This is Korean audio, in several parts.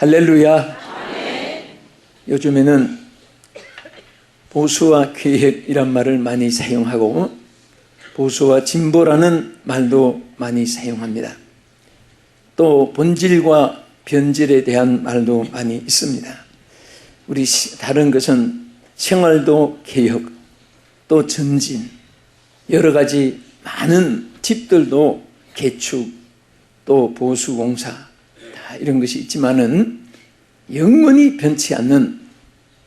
할렐루야. 요즘에는 보수와 계획이란 말을 많이 사용하고 보수와 진보라는 말도 많이 사용합니다. 또 본질과 변질에 대한 말도 많이 있습니다. 우리 다른 것은 생활도 개혁, 또 전진, 여러 가지 많은 팁들도 개축, 또 보수공사 다 이런 것이 있지만은 영원히 변치 않는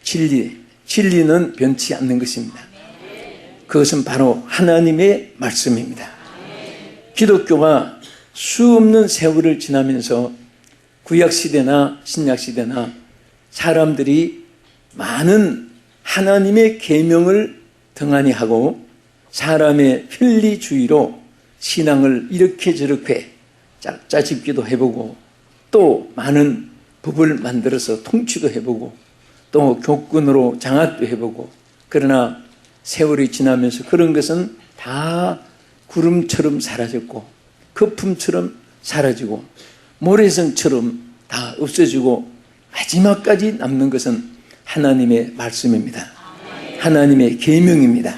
진리는 변치 않는 것입니다. 그것은 바로 하나님의 말씀입니다. 기독교가 수없는 세월을 지나면서 구약시대나 신약시대나 사람들이 많은 하나님의 계명을 등한히 하고 사람의 편리주의로 신앙을 이렇게 저렇게 짜집기도 해보고 또 많은 법을 만들어서 통치도 해보고 또 교권으로 장악도 해보고, 그러나 세월이 지나면서 그런 것은 다 구름처럼 사라졌고 거품처럼 사라지고 모래성처럼 다 없어지고 마지막까지 남는 것은 하나님의 말씀입니다. 하나님의 계명입니다.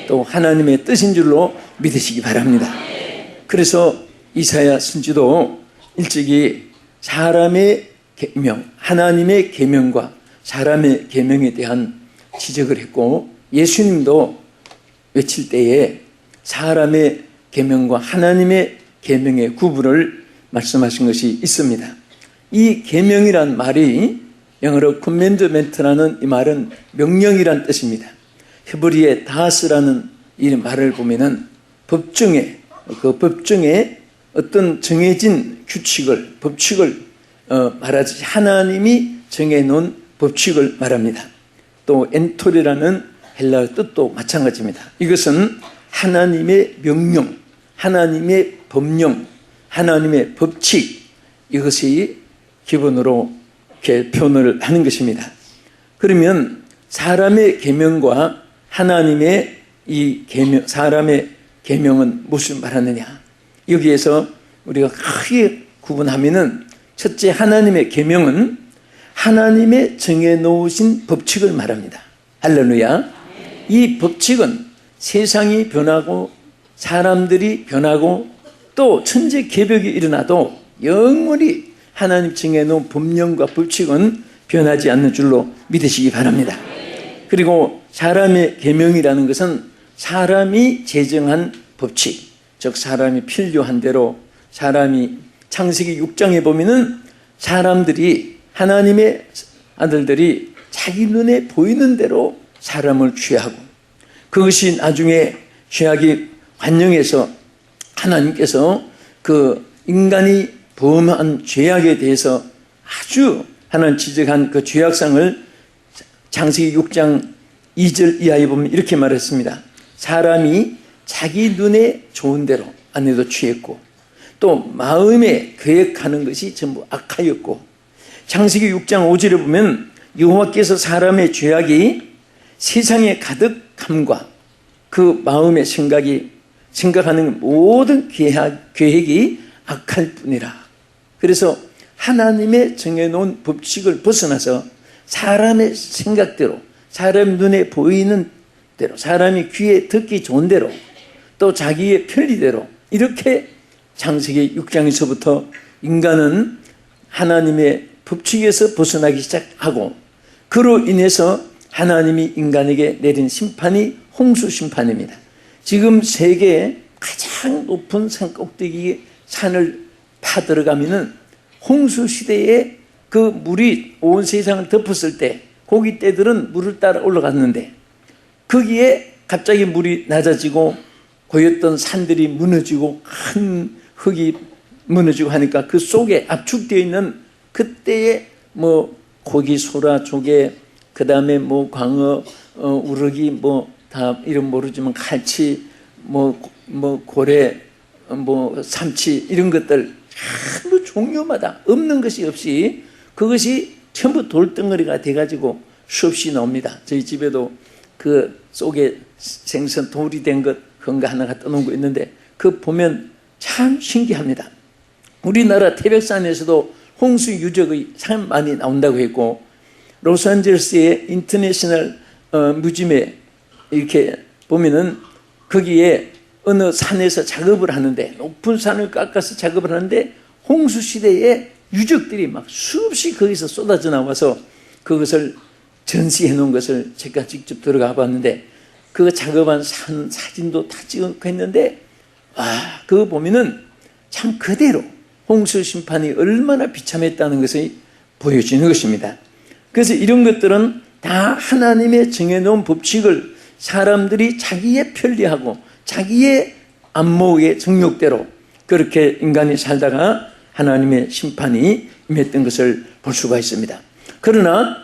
또 하나님의 뜻인 줄로 믿으시기 바랍니다. 그래서 이사야 선지도 일찍이 사람의 계명, 하나님의 계명과 사람의 계명에 대한 지적을 했고, 예수님도 외칠 때에 사람의 계명과 하나님의 계명의 구분을 말씀하신 것이 있습니다. 이 계명이란 말이 영어로 commandment라는 이 말은 명령이란 뜻입니다. 히브리의 다스라는 이 말을 보면은 법정에 어떤 정해진 규칙을, 법칙을 말하지 하나님이 정해놓은 법칙을 말합니다. 또 엔토리라는 헬라어 뜻도 마찬가지입니다. 이것은 하나님의 명령, 하나님의 법령, 하나님의 법칙, 이것이 기본으로 이렇게 표현을 하는 것입니다. 그러면 사람의 계명과 하나님의 이 계명, 사람의 계명은 무슨 말하느냐? 여기에서 우리가 크게 구분하면은 첫째, 하나님의 계명은 하나님의 정해놓으신 법칙을 말합니다. 할렐루야. 이 법칙은 세상이 변하고 사람들이 변하고 또 천재개벽이 일어나도 영원히 하나님 정해놓은 법령과 법칙은 변하지 않는 줄로 믿으시기 바랍니다. 그리고 사람의 계명이라는 것은 사람이 제정한 법칙, 즉 사람이 필요한 대로, 사람이 창세기 6장에 보면은 사람들이, 하나님의 아들들이 자기 눈에 보이는 대로 사람을 취하고, 그것이 나중에 죄악이 관영해서 하나님께서 그 인간이 범한 죄악에 대해서 아주 하나님 지적한 그 죄악상을 창세기 6장 2절 이하에 보면 이렇게 말했습니다. 사람이 자기 눈에 좋은 대로 아내도 취했고 또 마음에 계획하는 것이 전부 악하였고, 창세기 6장 5절에 보면 여호와께서 사람의 죄악이 세상에 가득함과 그 마음의 생각하는 모든 계획이 악할 뿐이라. 그래서 하나님의 정해놓은 법칙을 벗어나서 사람의 생각대로, 사람 눈에 보이는 대로, 사람이 귀에 듣기 좋은 대로, 또 자기의 편리대로, 이렇게 창세기 6장에서부터 인간은 하나님의 법칙에서 벗어나기 시작하고, 그로 인해서 하나님이 인간에게 내린 심판이 홍수 심판입니다. 지금 세계의 가장 높은 산 꼭대기에 산을 파들어가면은 홍수 시대에 그 물이 온 세상을 덮었을 때 고기 떼들은 물을 따라 올라갔는데 거기에 갑자기 물이 낮아지고 고였던 산들이 무너지고 큰 흙이 무너지고 하니까 그 속에 압축되어 있는 그때의 뭐 고기, 소라, 조개, 그 다음에 뭐 광어, 우럭이 뭐 다 이름 모르지만 갈치, 뭐 고래, 뭐 삼치, 이런 것들 전부 종류마다 없는 것이 없이 그것이 전부 돌덩어리가 돼가지고 수없이 나옵니다. 저희 집에도 그 속에 생선 돌이 된 것 그런 거 하나 갖다 놓은 거 있는데 그 보면 참 신기합니다. 우리나라 태백산에서도 홍수 유적이 참 많이 나온다고 했고, 로스앤젤레스의 인터내셔널 뮤지엄에 이렇게 보면은 거기에 어느 산에서 작업을 하는데, 높은 산을 깎아서 작업을 하는데 홍수 시대의 유적들이 막 수없이 거기서 쏟아져 나와서 그것을 전시해 놓은 것을 제가 직접 들어가 봤는데, 그 작업한 산 사진도 다 찍고 했는데, 그거 보면은 참 그대로 홍수 심판이 얼마나 비참했다는 것이 보여지는 것입니다. 그래서 이런 것들은 다 하나님의 정해놓은 법칙을 사람들이 자기의 편리하고 자기의 안목의 정욕대로 그렇게 인간이 살다가 하나님의 심판이 임했던 것을 볼 수가 있습니다. 그러나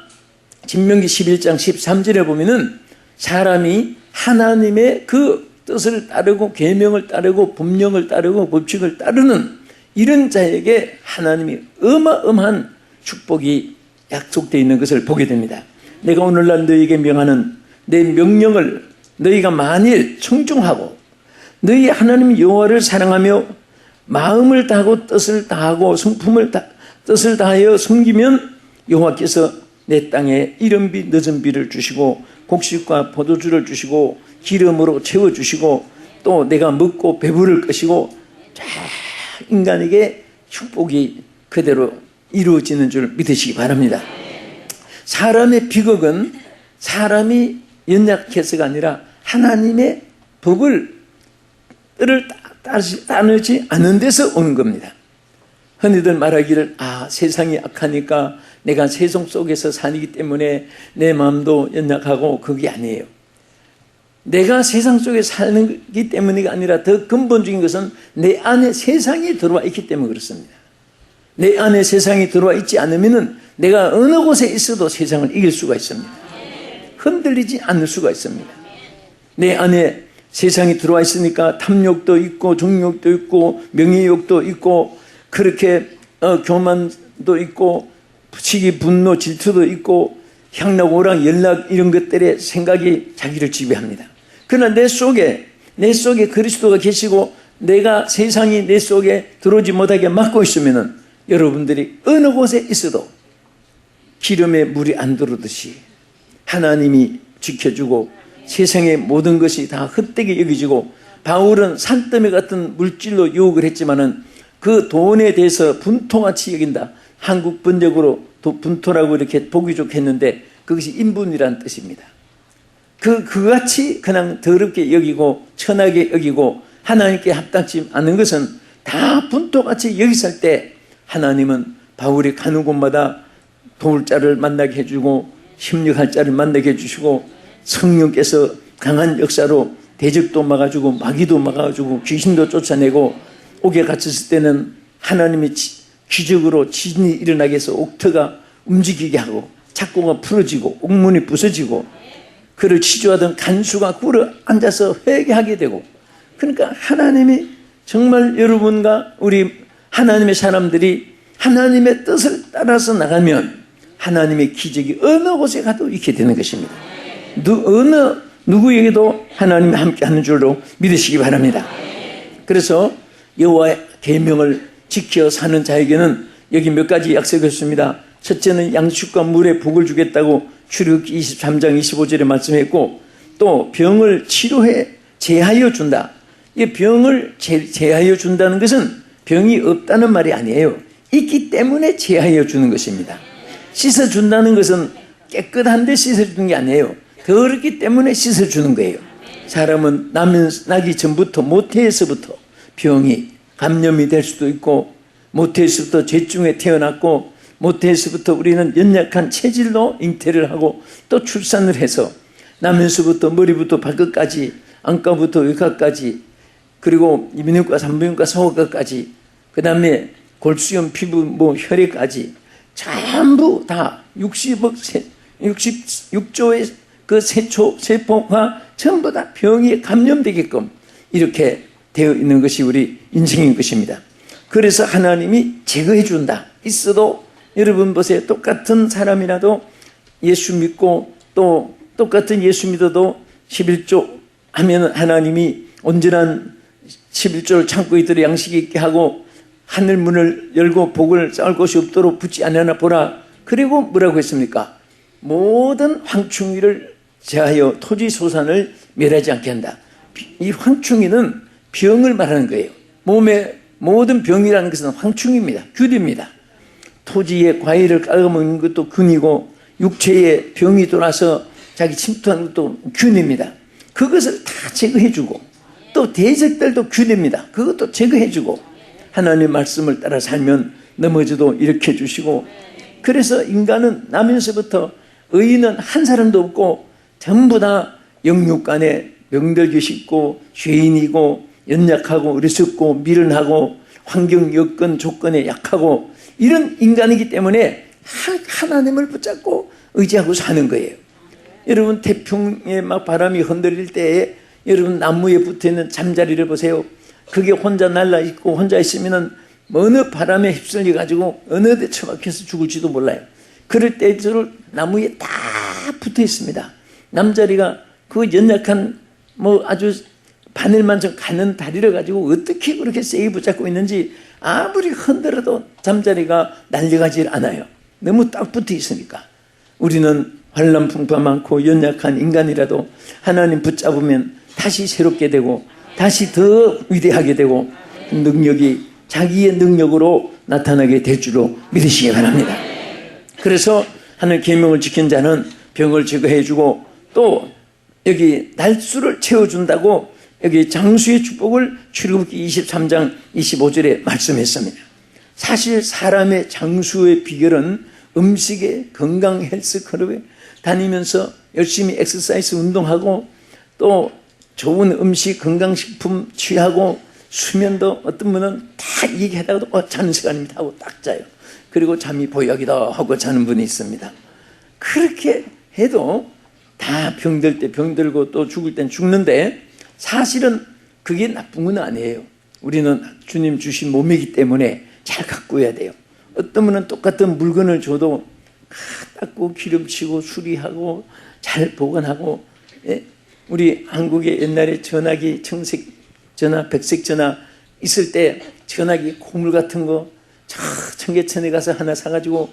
신명기 11장 13절에 보면은 사람이 하나님의 그 뜻을 따르고 계명을 따르고 법령을 따르고 법칙을 따르는 이런 자에게 하나님이 어마어마한 축복이 약속되어 있는 것을 보게 됩니다. 내가 오늘날 너희에게 명하는 내 명령을 너희가 만일 청중하고 너희 하나님 여호와를 사랑하며 마음을 다하고 뜻을 다하고 뜻을 다하여 섬기면 여호와께서 내 땅에 이른비 늦은 비를 주시고 곡식과 포도주를 주시고 기름으로 채워주시고 또 내가 먹고 배부를 것이고 쫙 인간에게 축복이 그대로 이루어지는 줄 믿으시기 바랍니다. 사람의 비극은 사람이 연약해서가 아니라 하나님의 법을 따르지 않은 데서 오는 겁니다. 흔히들 말하기를 세상이 악하니까 내가 세상 속에서 사니기 때문에 내 마음도 연약하고, 그게 아니에요. 내가 세상 속에 살기 때문이가 아니라 더 근본적인 것은 내 안에 세상이 들어와 있기 때문에 그렇습니다. 내 안에 세상이 들어와 있지 않으면 내가 어느 곳에 있어도 세상을 이길 수가 있습니다. 흔들리지 않을 수가 있습니다. 내 안에 세상이 들어와 있으니까 탐욕도 있고 정욕도 있고 명예욕도 있고 그렇게 교만도 있고 시기 분노 질투도 있고 향락 오락 연락 이런 것들의 생각이 자기를 지배합니다. 그러나 내 속에 그리스도가 계시고 내가 세상이 내 속에 들어오지 못하게 막고 있으면은 여러분들이 어느 곳에 있어도 기름에 물이 안 들어오듯이 하나님이 지켜주고 세상의 모든 것이 다 헛되게 여겨지고, 바울은 산더미 같은 물질로 유혹을 했지만은 그 돈에 대해서 분토같이 여긴다. 한국 번역으로 분토라고 이렇게 보기 좋겠는데 그것이 인분이라는 뜻입니다. 그같이 그냥 더럽게 여기고 천하게 여기고 하나님께 합당치 않은 것은 다 분토같이 여기실 때 하나님은 바울이 가는 곳마다 도울 자를 만나게 해주고 협력할 자를 만나게 해주시고 성령께서 강한 역사로 대적도 막아주고 마귀도 막아주고 귀신도 쫓아내고, 옥에 갇혔을 때는 하나님이 기적으로 지진이 일어나게 해서 옥터가 움직이게 하고 착고가 풀어지고 옥문이 부서지고 그를 치조하던 간수가 꿇어 앉아서 회개하게 되고, 그러니까 하나님이 정말 여러분과 우리 하나님의 사람들이 하나님의 뜻을 따라서 나가면 하나님의 기적이 어느 곳에 가도 있게 되는 것입니다. 어느 누구에게도 하나님이 함께하는 줄로 믿으시기 바랍니다. 그래서 여호와의 계명을 지켜 사는 자에게는 여기 몇 가지 약속했습니다. 첫째는 양식과 물에 복을 주겠다고 출애굽기 23장 25절에 말씀했고, 또 병을 치료해 제하여 준다. 이 병을 제하여 준다는 것은 병이 없다는 말이 아니에요. 있기 때문에 제하여 주는 것입니다. 씻어준다는 것은 깨끗한데 씻어주는 게 아니에요. 더럽기 때문에 씻어주는 거예요. 사람은 나기 전부터 모태에서부터 병이 감염이 될 수도 있고, 모태에서부터 죄중에 태어났고, 모태에서부터 우리는 연약한 체질로 잉태를 하고 또 출산을 해서 나면서부터 머리부터 발끝까지 안과부터 외과까지 그리고 이비인후과 산부인과 소아과까지 그 다음에 골수염 피부 혈액까지 전부 다 66조의 그 세포가 전부 다 병이 감염되게끔 이렇게 되어 있는 것이 우리 인생인 것입니다. 그래서 하나님이 제거해 준다. 있어도 여러분 보세요. 똑같은 사람이라도 예수 믿고 또 똑같은 예수 믿어도 11조 하면 하나님이 온전한 11조를 참고 있도록 양식이 있게 하고 하늘 문을 열고 복을 쌓을 곳이 없도록 붙지 않으나 보라. 그리고 뭐라고 했습니까? 모든 황충이를 제하여 토지 소산을 멸하지 않게 한다. 이 황충이는 병을 말하는 거예요. 몸의 모든 병이라는 것은 황충입니다. 균입니다. 토지에 과일을 깔아먹는 것도 균이고 육체에 병이 돌아서 자기 침투하는 것도 균입니다. 그것을 다 제거해주고 또 대적들도 균입니다. 그것도 제거해주고 하나님의 말씀을 따라 살면 넘어져도 일으켜주시고 그래서 인간은 나면서부터 의인은 한 사람도 없고 전부 다 영육간에 병들기 쉽고 죄인이고 연약하고 어리석고 미련하고 환경 여건 조건에 약하고 이런 인간이기 때문에 하나님을 붙잡고 의지하고 사는 거예요. 여러분 태풍에 막 바람이 흔들릴 때에 여러분 나무에 붙어있는 잠자리를 보세요. 그게 혼자 날라있고 혼자 있으면 어느 바람에 휩쓸려 가지고 어느 데 처박혀서 죽을지도 몰라요. 그럴 때일수록 나무에 딱 붙어 있습니다. 남자리가 그 연약한 뭐 아주 바늘만 좀 가는 다리를 가지고 어떻게 그렇게 세게 붙잡고 있는지 아무리 흔들어도 잠자리가 날려가질 않아요. 너무 딱 붙어 있으니까. 우리는 환난 풍파 많고 연약한 인간이라도 하나님 붙잡으면 다시 새롭게 되고 다시 더 위대하게 되고 능력이 자기의 능력으로 나타나게 될 줄로 믿으시기 바랍니다. 그래서 하늘 계명을 지킨 자는 병을 제거해주고 또 여기 날수를 채워준다고 여기 장수의 축복을 출애굽기 23장 25절에 말씀했습니다. 사실 사람의 장수의 비결은 음식에 건강 헬스 클럽에 다니면서 열심히 엑서사이즈 운동하고 또 좋은 음식 건강식품 취하고 수면도 어떤 분은 다 얘기하다가도 자는 시간입니다 하고 딱 자요. 그리고 잠이 보약이다 하고 자는 분이 있습니다. 그렇게 해도 다 병들 때 병들고 또 죽을 땐 죽는데 사실은 그게 나쁜 건 아니에요. 우리는 주님 주신 몸이기 때문에 잘 가꾸어야 돼요. 어떤 분은 똑같은 물건을 줘도 닦고 기름치고 수리하고 잘 보관하고 우리 한국에 옛날에 전화기 청색 전화, 백색 전화 있을 때 전화기 고물 같은 거 청계천에 가서 하나 사가지고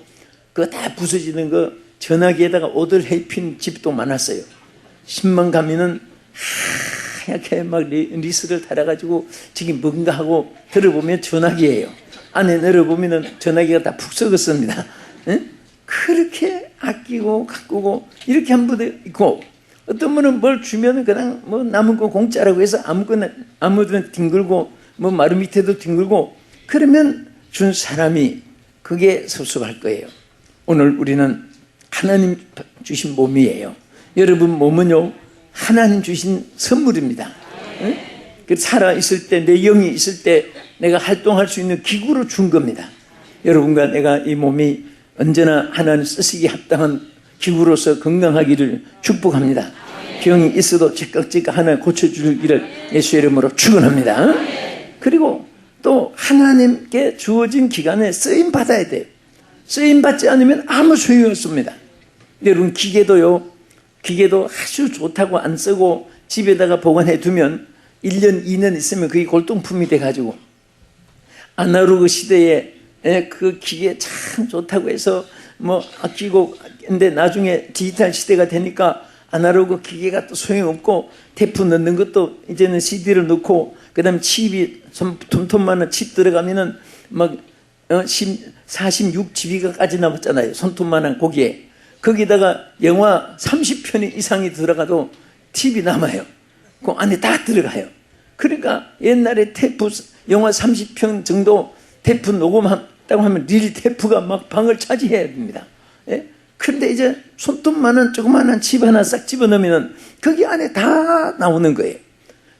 그거 다 부서지는 거 전화기에다가 옷을 해핀 집도 많았어요. 10만 가면은 하얗게 막 리스를 달아가지고 지금 뭔가 하고 들어보면 전화기예요. 안에 내려보면은 전화기가 다 푹 썩었습니다. 그렇게 아끼고 가꾸고 이렇게 한 분도 있고 어떤 분은 뭘 주면 그냥 뭐 남은 거 공짜라고 해서 아무데나 뒹굴고 뭐 마루 밑에도 뒹굴고 그러면 준 사람이 그게 섭섭할 거예요. 오늘 우리는 하나님 주신 몸이에요. 여러분 몸은요 하나님 주신 선물입니다. 살아있을 때 내 영이 있을 때 내가 활동할 수 있는 기구로 준 겁니다. 여러분과 내가 이 몸이 언제나 하나님 쓰시기 합당한 기구로서 건강하기를 축복합니다. 병이 있어도 즉각 하나님 고쳐주기를 예수의 이름으로 축원합니다. 그리고 또 하나님께 주어진 기간에 쓰임 받아야 돼요. 쓰임 받지 않으면 아무 소용이 없습니다. 여러분 기계도 아주 좋다고 안 쓰고 집에다가 보관해 두면 1년 2년 있으면 그게 골동품이 돼가지고 아날로그 시대에 그 기계 참 좋다고 해서 뭐 아끼고 근데 나중에 디지털 시대가 되니까 아날로그 기계가 또 소용없고 테이프 넣는 것도 이제는 CD를 넣고 그 다음에 칩이 손톱만한 칩 들어가면은 막 46GB가까지 남았잖아요. 손톱만한 고기에 거기다가 영화 30편 이상이 들어가도 팁이 남아요. 그 안에 다 들어가요. 그러니까 옛날에 테이프 영화 30편 정도 테이프 녹음했다고 하면 릴 테이프가 막 방을 차지해야 됩니다. 예? 그런데 이제 손톱만한 조그마한 칩 하나 싹 집어넣으면 거기 안에 다 나오는 거예요.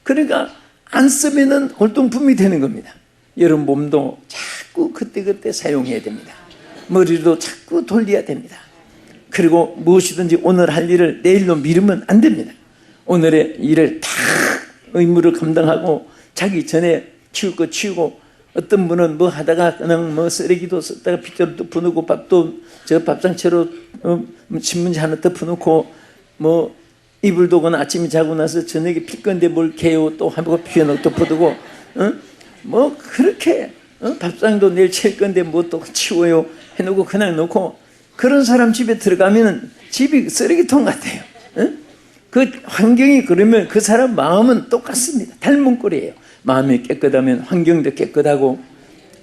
그러니까 안 쓰면은 골동품이 되는 겁니다. 여러분 몸도 자꾸 그때그때 사용해야 됩니다. 머리도 자꾸 돌려야 됩니다. 그리고 무엇이든지 오늘 할 일을 내일로 미루면 안 됩니다. 오늘의 일을 다 의무를 감당하고 자기 전에 치울 거 치우고 어떤 분은 뭐 하다가 그냥 뭐 쓰레기도 썼다가 빗자루 덮어놓고 밥도 저 밥상채로 신문지 하나 덮어놓고 뭐 이불 도거나 아침에 자고 나서 저녁에 필 건데 뭘 개요 또 하고 피워놓고 덮어두고 뭐 그렇게 밥상도 내일 칠 건데 뭐 또 치워요 해놓고 그냥 놓고, 그런 사람 집에 들어가면 집이 쓰레기통 같아요. 그 환경이 그러면 그 사람 마음은 똑같습니다. 닮은 꼴이에요. 마음이 깨끗하면 환경도 깨끗하고,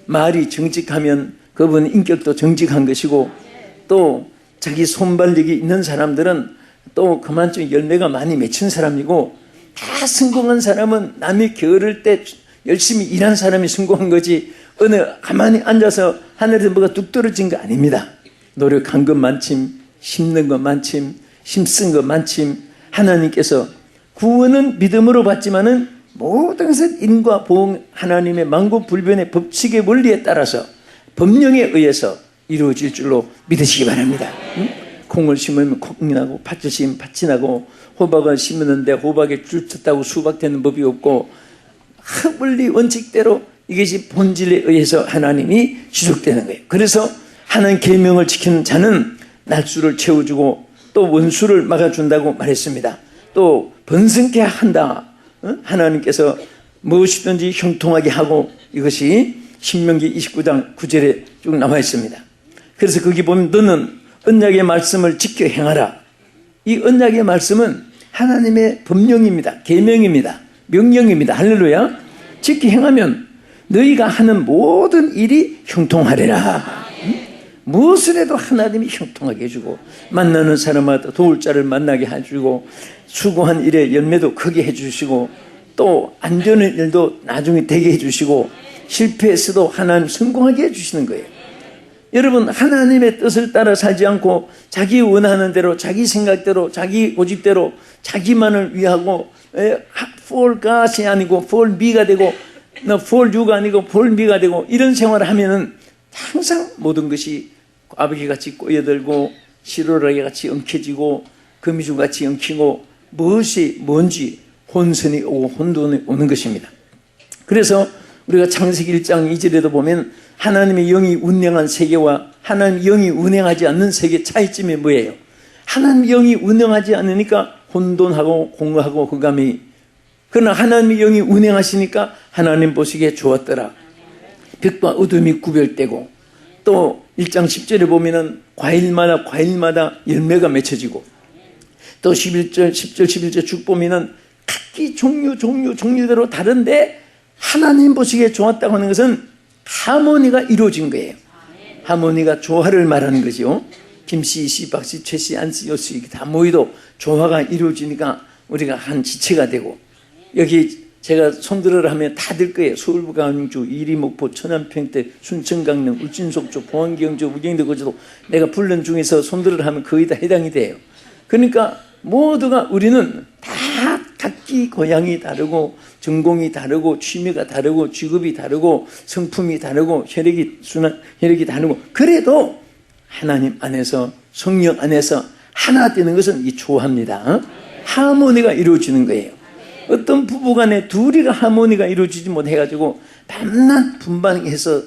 말이 정직하면 그분 인격도 정직한 것이고, 또 자기 손발력이 있는 사람들은 또 그만큼 열매가 많이 맺힌 사람이고, 다 성공한 사람은 남이 게으를 때 열심히 일한 사람이 성공한 거지, 어느 가만히 앉아서 하늘에서 뭐가 뚝 떨어진 거 아닙니다. 노력한 것 만침, 심는 것 만침, 힘쓴 것 만침, 하나님께서 구원은 믿음으로 받지만은 모든 것은 인과 보응, 하나님의 만고불변의 법칙의 원리에 따라서 법령에 의해서 이루어질 줄로 믿으시기 바랍니다. 콩을 심으면 콩이 나고, 팥을 심으면 팥이 나고, 호박을 심었는데 호박에 줄 쳤다고 수박되는 법이 없고, 원리 원칙대로 이것이 본질에 의해서 하나님이 지속되는 거예요. 그래서 하나님 계명을 지키는 자는 날수를 채워주고 또 원수를 막아준다고 말했습니다. 또 번성케 한다. 하나님께서 무엇이든지 형통하게 하고, 이것이 신명기 29장 9절에 쭉 나와 있습니다. 그래서 거기 보면 너는 언약의 말씀을 지켜 행하라. 이 언약의 말씀은 하나님의 법령입니다. 계명입니다. 명령입니다. 할렐루야. 지켜 행하면 너희가 하는 모든 일이 형통하리라. 무엇을 해도 하나님이 형통하게 해주고, 만나는 사람마다 도울 자를 만나게 해주고, 수고한 일에 열매도 크게 해주시고, 또 안 되는 일도 나중에 되게 해주시고, 실패했어도 하나님 성공하게 해주시는 거예요. 여러분, 하나님의 뜻을 따라 살지 않고 자기 원하는 대로, 자기 생각대로, 자기 고집대로, 자기만을 위하고, for God이 아니고 for me가 되고, for you가 아니고 for me가 되고, 이런 생활을 하면은 항상 모든 것이 아버기같이 꼬여들고, 시로라기같이 엉켜지고, 거미줄같이 엉키고, 무엇이 뭔지 혼선이 오고 혼돈이 오는 것입니다. 그래서 우리가 창세기 1장 2절에도 보면 하나님의 영이 운행한 세계와 하나님의 영이 운행하지 않는 세계 차이점이 뭐예요? 하나님의 영이 운행하지 않으니까 혼돈하고 공허하고 흑암이, 그러나 하나님의 영이 운행하시니까 하나님 보시기에 좋았더라. 빛과 어둠이 구별되고, 또 1장 10절에 보면은 과일마다 열매가 맺혀지고, 또 11절 11절 쭉 보면은 각기 종류대로 다른데 하나님 보시기에 좋았다고 하는 것은 하모니가 이루어진 거예요. 하모니가 조화를 말하는 거죠. 김씨, 씨, 박씨, 최씨, 안씨, 여씨 다 모이도 조화가 이루어지니까 우리가 한 지체가 되고, 여기 제가 손들어라 하면 다 들 거예요. 서울, 강주, 이리, 목포, 천안, 평택, 순천, 강릉, 울진, 속초, 포항, 경주, 우경도, 거제도 내가 부른 중에서 손들어라 하면 거의 다 해당이 돼요. 그러니까 모두가, 우리는 다 각기 고향이 다르고 전공이 다르고 취미가 다르고 직업이 다르고 성품이 다르고 혈액이 다르고, 그래도 하나님 안에서, 성령 안에서 하나 되는 것은 이 조화입니다. 하모니가 이루어지는 거예요. 어떤 부부간에 둘이가 하모니가 이루어지지 못해가지고 밤낮 분방해서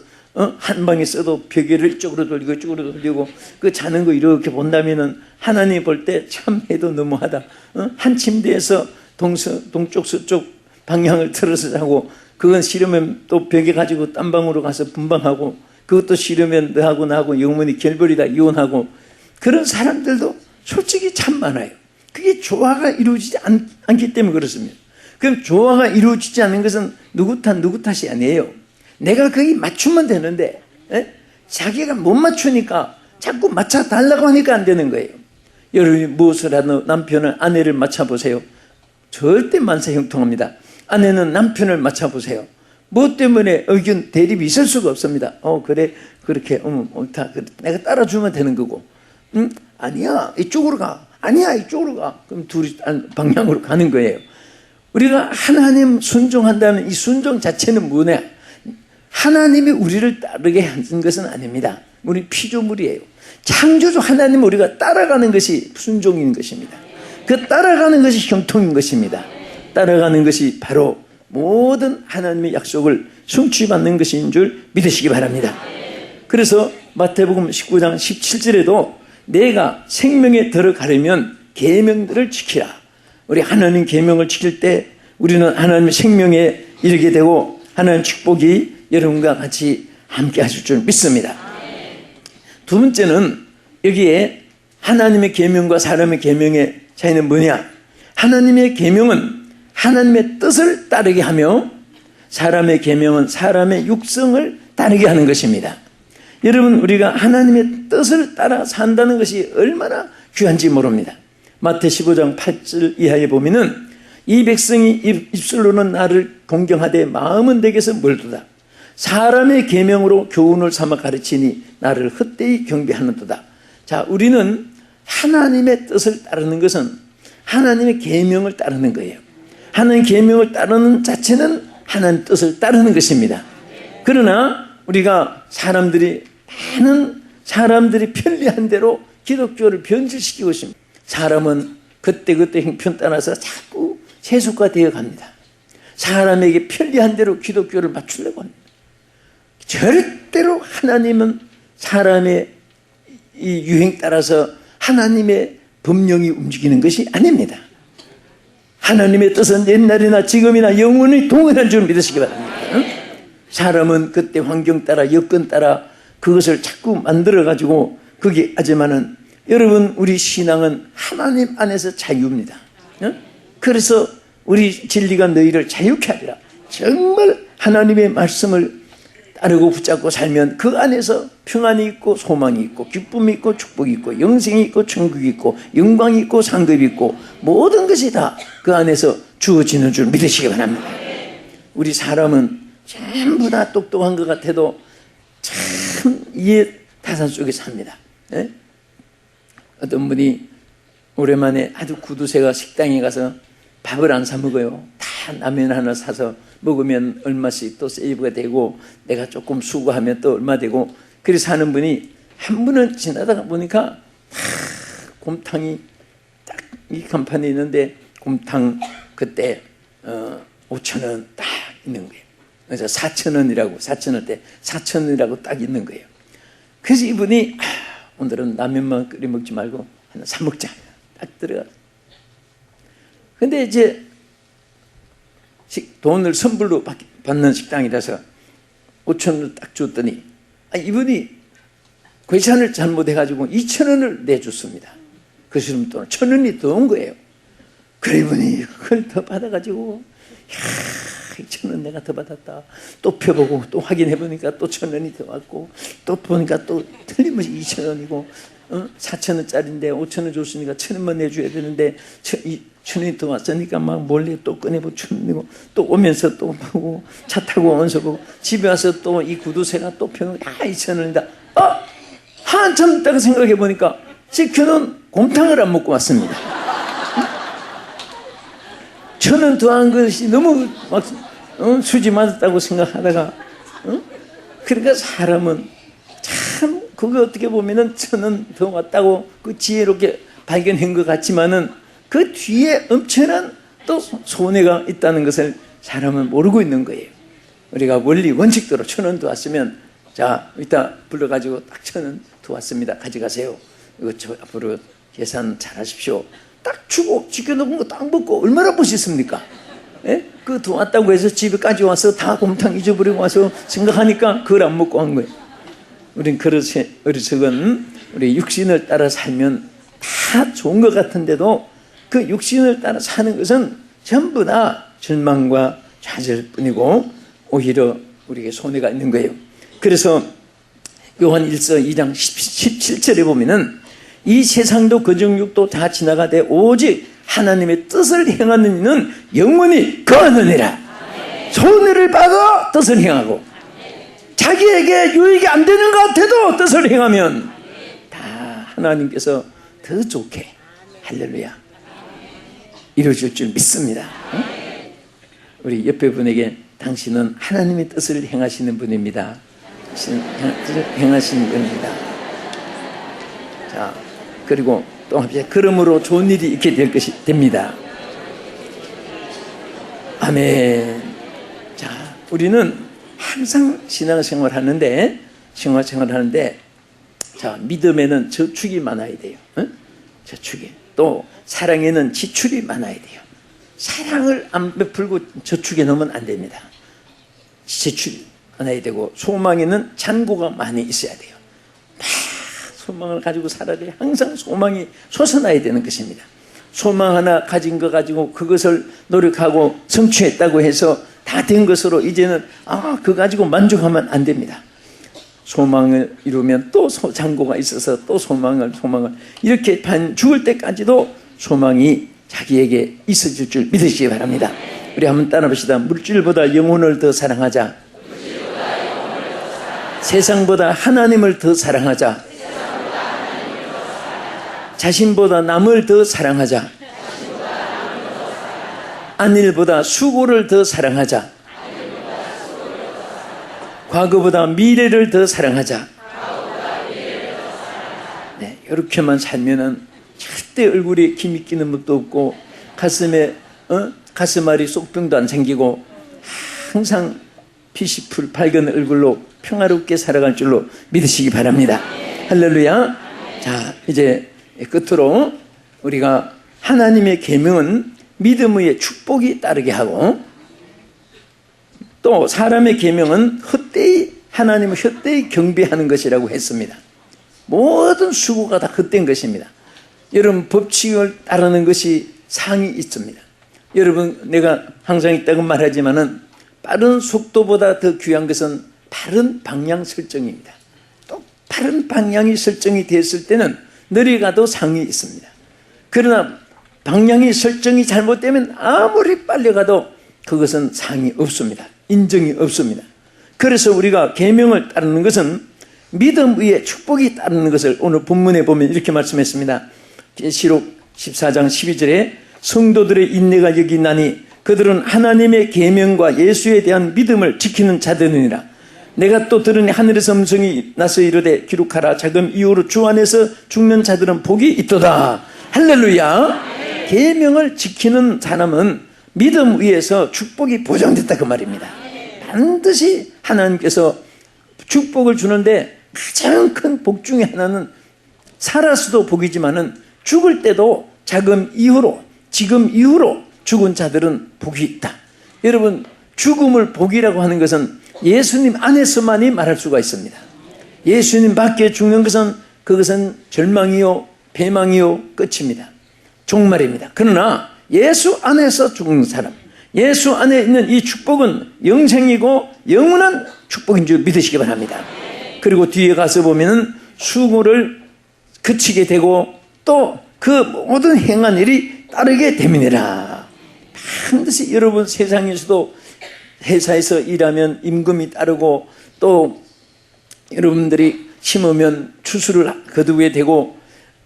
한 방에 써도 벽에를 이쪽으로 돌리고 이쪽으로 돌리고, 그 자는 거 이렇게 본다면은 하나님 볼 때 참 해도 너무하다. 한 침대에서 동쪽 서쪽 방향을 틀어서 자고, 그건 싫으면 또 벽에 가지고 딴 방으로 가서 분방하고, 그것도 싫으면 너하고 나하고 영원히 결별이다 이혼하고, 그런 사람들도 솔직히 참 많아요. 그게 조화가 이루어지지 않기 때문에 그렇습니다. 그럼 조화가 이루어지지 않는 것은 누구 탓이 아니에요. 내가 거기 맞추면 되는데, 자기가 못 맞추니까 자꾸 맞춰달라고 하니까 안 되는 거예요. 여러분이 무엇을 하든 남편은 아내를 맞춰보세요. 절대 만사 형통합니다. 아내는 남편을 맞춰보세요. 뭐 때문에 의견 대립이 있을 수가 없습니다. 그래, 그렇게, 옳다. 내가 따라주면 되는 거고, 아니야, 이쪽으로 가. 아니야, 이쪽으로 가. 그럼 둘이 방향으로 가는 거예요. 우리가 하나님 순종한다는 이 순종 자체는 뭐냐? 하나님이 우리를 따르게 하는 것은 아닙니다. 우리 피조물이에요. 창조주 하나님 우리가 따라가는 것이 순종인 것입니다. 그 따라가는 것이 형통인 것입니다. 따라가는 것이 바로 모든 하나님의 약속을 성취받는 것인 줄 믿으시기 바랍니다. 그래서 마태복음 19장 17절에도 내가 생명에 들어가려면 계명들을 지키라. 우리 하나님 계명을 지킬 때 우리는 하나님의 생명에 이르게 되고 하나님 축복이 여러분과 같이 함께 하실 줄 믿습니다. 두 번째는 여기에 하나님의 계명과 사람의 계명의 차이는 뭐냐? 하나님의 계명은 하나님의 뜻을 따르게 하며 사람의 계명은 사람의 육성을 따르게 하는 것입니다. 여러분, 우리가 하나님의 뜻을 따라 산다는 것이 얼마나 귀한지 모릅니다. 마태 15장 8절 이하에 보면은 이 백성이 입술로는 나를 공경하되 마음은 내게서 멀도다. 사람의 계명으로 교훈을 삼아 가르치니 나를 헛되이 경배하는도다. 자, 우리는 하나님의 뜻을 따르는 것은 하나님의 계명을 따르는 거예요. 하나님의 계명을 따르는 자체는 하나님의 뜻을 따르는 것입니다. 그러나 우리가 많은 사람들이 편리한 대로 기독교를 변질시키고 있습니다. 사람은 그때그때 형편 따라서 자꾸 세속화되어 갑니다. 사람에게 편리한 대로 기독교를 맞추려고 합니다. 절대로 하나님은 사람의 이 유행 따라서 하나님의 법령이 움직이는 것이 아닙니다. 하나님의 뜻은 옛날이나 지금이나 영원히 동일한 줄 믿으시기 바랍니다. 사람은 그때 환경 따라 여건 따라 그것을 자꾸 만들어가지고 그게 하지만은 여러분, 우리 신앙은 하나님 안에서 자유입니다. 그래서 우리 진리가 너희를 자유케 하리라. 정말 하나님의 말씀을 따르고 붙잡고 살면 그 안에서 평안이 있고 소망이 있고 기쁨이 있고 축복이 있고 영생이 있고 천국이 있고 영광이 있고 상급이 있고 모든 것이 다 그 안에서 주어지는 줄 믿으시기 바랍니다. 우리 사람은 전부 다 똑똑한 것 같아도 참 이해 타산 속에 삽니다. 네? 어떤 분이 오랜만에 아주 구두쇠가 식당에 가서 밥을 안 사 먹어요. 다 라면 하나 사서 먹으면 얼마씩 또 세이브가 되고 내가 조금 수고하면 또 얼마 되고 그래서 하는 분이 한 분은 지나다가 보니까 곰탕이 딱 이 간판에 있는데 곰탕 그때 5,000원 딱 있는 거예요. 그래서 4,000원이라고 4,000원이라고 딱 있는 거예요. 그래서 이분이 오늘은 라면만 끓여 먹지 말고 하나 사 먹자 딱 들어가서. 근데 이제 돈을 선불로 받는 식당이라서 5,000원을 딱 줬더니 이분이 계산을 잘못해가지고 2,000원을 내줬습니다. 그 사람 돈 1,000원이 더 온 거예요. 그래 이분이 그걸 더 받아가지고 2,000원 내가 더 받았다. 또 펴보고 또 확인해보니까 또 1,000원이 더 왔고 또 보니까 또 틀림없이 2,000원이고 4,000원짜리인데 5,000원 줬으니까 1,000원만 내줘야 되는데 1,000원이 더 왔으니까 막 몰래 또 꺼내보고 1,000원이고 또 오면서 또 보고 차 타고 오면서 보고 집에 와서 또 이 구두쇠가 또 펴면 2,000원이다. 한참 있다가 생각해보니까 지켜는 곰탕을 안 먹고 왔습니다. 1,000원 더한 것이 너무 막 수지 맞았다고 생각하다가 그러니까 사람은 참 그거 어떻게 보면은 1,000원 더 왔다고 그 지혜롭게 발견한 것 같지만은 그 뒤에 엄청난 또 손해가 있다는 것을 사람은 모르고 있는 거예요. 우리가 원리 원칙대로 1,000원 더 왔으면 자 이따 불러가지고 딱 1,000원 더 왔습니다. 가져가세요. 이거 저 앞으로 계산 잘 하십시오. 딱 주고 지켜놓은 거 딱 먹고 얼마나 멋있습니까? 예? 그 더 왔다고 해서 집에까지 와서 다 곰탕 잊어버리고 와서 생각하니까 그걸 안 먹고 한 거예요. 우린 어리석은 우리 육신을 따라 살면 다 좋은 것 같은데도 그 육신을 따라 사는 것은 전부 다 절망과 좌절뿐이고 오히려 우리에게 손해가 있는 거예요. 그래서 요한 1서 2장 17절에 보면은 이 세상도 그 정욕도 다 지나가되 오직 하나님의 뜻을 행하는 이는 영원히 거하느니라. 손해를 받아 뜻을 행하고 자기에게 유익이 안 되는 것 같아도 뜻을 행하면 다 하나님께서 더 좋게 할렐루야 이루어질 줄 믿습니다. 우리 옆에 분에게 당신은 하나님의 뜻을 행하시는 분입니다. 뜻을 행하시는 분입니다. 자, 그리고 또 합시다. 그러므로 좋은 일이 있게 될 것이 됩니다. 아멘. 자, 우리는 항상 신앙생활 하는데 자, 믿음에는 저축이 많아야 돼요. 저축이. 또 사랑에는 지출이 많아야 돼요. 사랑을 안 베풀고 저축에 넣으면 안 됩니다. 지출. 많아야 되고 소망에는 잔고가 많이 있어야 돼요. 막 소망을 가지고 살아야 돼요. 항상 소망이 솟아나야 되는 것입니다. 소망 하나 가진 거 가지고 그것을 노력하고 성취했다고 해서 다 된 것으로 이제는 그거 가지고 만족하면 안 됩니다. 소망을 이루면 또 잔고가 있어서 또 소망을 이렇게 죽을 때까지도 소망이 자기에게 있어질 줄 믿으시기 바랍니다. 우리 한번 따라 봅시다. 물질보다 영혼을 더 사랑하자. 세상보다 하나님을 더 사랑하자. 자신보다 남을 더 사랑하자. 안일보다 수고를 더 사랑하자. 과거보다 미래를 더 사랑하자. 네, 이렇게만 살면은 절대 얼굴에 김이 끼는 것도 없고 가슴앓이 쏙병도 안 생기고 항상 빛이 밝은 얼굴로 평화롭게 살아갈 줄로 믿으시기 바랍니다. 할렐루야. 자, 이제 끝으로 우리가 하나님의 계명은 믿음 위에 축복이 따르게 하고 또 사람의 계명은 하나님을 헛되이 경배하는 것이라고 했습니다. 모든 수고가 다 헛된 것입니다. 여러분, 법칙을 따르는 것이 상이 있습니다. 여러분, 내가 항상 있다고 말하지만은 빠른 속도보다 더 귀한 것은 바른 방향 설정입니다. 또 바른 방향이 설정이 됐을 때는 느리 가도 상이 있습니다. 그러나 방향이 설정이 잘못되면 아무리 빨리 가도 그것은 상이 없습니다. 인정이 없습니다. 그래서 우리가 계명을 따르는 것은 믿음 위에 축복이 따르는 것을 오늘 본문에 보면 이렇게 말씀했습니다. 계시록 14장 12절에 성도들의 인내가 여기 있나니 그들은 하나님의 계명과 예수에 대한 믿음을 지키는 자들이니라. 내가 또 들으니 하늘에서 음성이 나서 이르되 기록하라. 자금 이후로 주 안에서 죽는 자들은 복이 있도다. 할렐루야. 계명을 지키는 사람은 믿음 위에서 축복이 보장됐다 그 말입니다. 반드시 하나님께서 축복을 주는데 가장 큰 복 중에 하나는 살아서도 복이지만은 죽을 때도 지금 이후로 죽은 자들은 복이 있다. 여러분, 죽음을 복이라고 하는 것은 예수님 안에서만이 말할 수가 있습니다. 예수님 밖에 죽는 것은 그것은 절망이요 배망이요 끝입니다. 종말입니다. 그러나 예수 안에서 죽는 사람, 예수 안에 있는 이 축복은 영생이고 영원한 축복인 줄 믿으시기 바랍니다. 그리고 뒤에 가서 보면은 수고를 그치게 되고 또 그 모든 행한 일이 따르게 됨이니라. 반드시 여러분, 세상에서도 회사에서 일하면 임금이 따르고 또 여러분들이 심으면 추수를 거두게 되고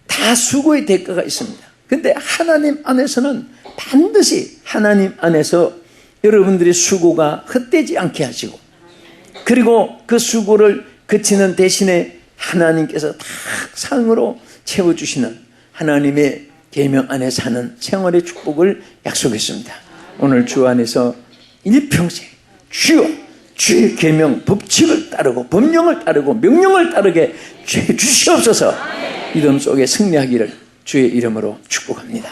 다 수고의 대가가 있습니다. 그런데 하나님 안에서는 반드시 하나님 안에서 여러분들의 수고가 헛되지 않게 하시고 그리고 그 수고를 그치는 대신에 하나님께서 다 상으로 채워주시는 하나님의 계명 안에 사는 생활의 축복을 약속했습니다. 오늘 주 안에서 일평생 주의 계명 법칙을 따르고 법령을 따르고 명령을 따르게 주시옵소서. 믿음 속에 승리하기를 주의 이름으로 축복합니다.